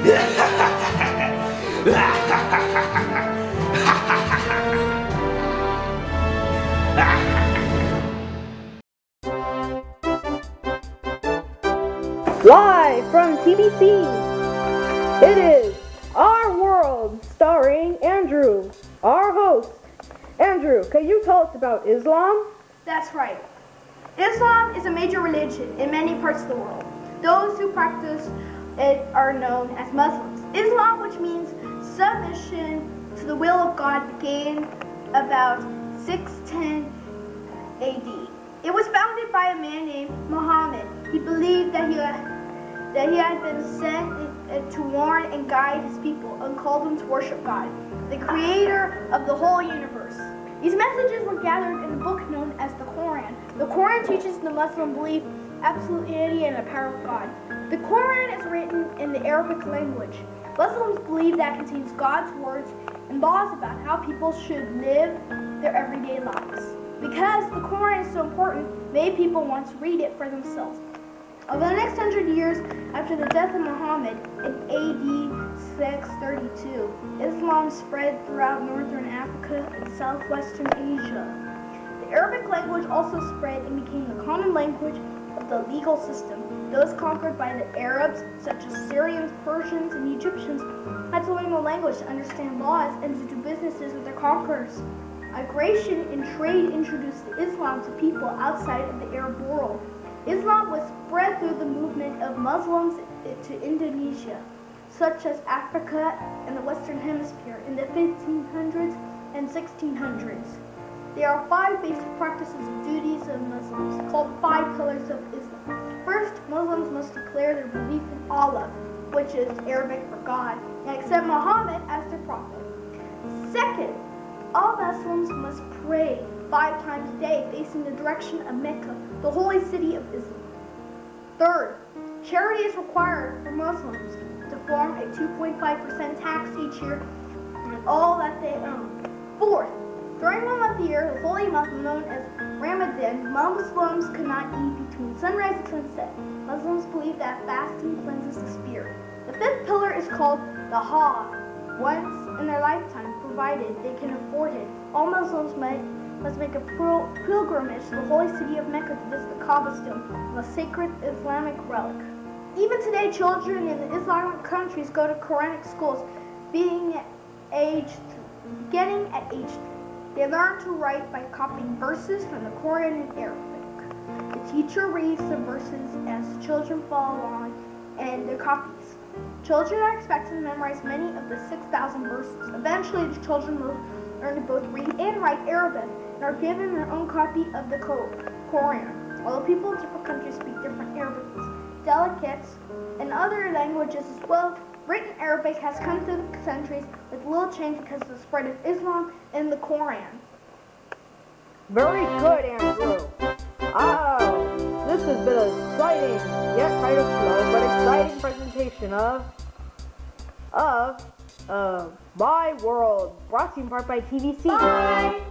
Live from TBC, it is Our World, starring Andrew, our host. Andrew, can you tell us about Islam? That's right. Islam is a major religion in many parts of the world. Those who practice it are known as Muslims. Islam, which means submission to the will of God, began about 610 AD. It was founded by a man named Muhammad. He believed that he had been sent to warn and guide his people and called them to worship God, the creator of the whole universe. These messages were gathered in a book known as the Quran. The Quran teaches the Muslim belief, absolutity, and the power of God. The Quran is written in the Arabic language. Muslims believe that contains God's words and laws about how people should live their everyday lives. Because the Quran is so important, many people want to read it for themselves. Over the next 100 years after the death of Muhammad in AD 632, Islam spread throughout northern Africa and southwestern Asia. The Arabic language also spread and became the common language of the legal system. Those conquered by the Arabs, such as Syrians, Persians, and Egyptians, had to learn the language to understand laws and to do businesses with their conquerors. Migration and trade introduced Islam to people outside of the Arab world. Islam was spread through the movement of Muslims to Indonesia, such as Africa and the Western Hemisphere in the 1500s and 1600s. There are 5 basic practices and duties of Muslims, called 5 pillars of Islam. First, Muslims must declare their belief in Allah, which is Arabic for God, and accept Muhammad as their prophet. Second, all Muslims must pray 5 times a day facing the direction of Mecca, the holy city of Islam. Third, charity is required for Muslims to form a 2.5% tax each year on all that they own. Fourth, during one month a year, the holy month known as Ramadan, Muslims could not eat between sunrise and sunset. Muslims believe that fasting cleanses the spirit. The 5th pillar is called the Hajj. Once in their lifetime, provided they can afford it, all Muslims must make a pilgrimage to the holy city of Mecca to visit the Kaaba stone, a sacred Islamic relic. Even today, children in the Islamic countries go to Quranic schools beginning at age 3. They learn to write by copying verses from the Quran in Arabic. The teacher reads the verses as the children follow along and their copies. Children are expected to memorize many of the 6,000 verses. Eventually, the children will learn to both read and write Arabic and are given their own copy of the Quran. Although people in different countries speak different Arabics, delicates, and other languages as well, written Arabic has come through the centuries with little change because of the spread of Islam and the Quran. Very good, Andrew. This has been an exciting, yet kind of slow, but exciting presentation of My World, brought to you in part by TVC. Bye!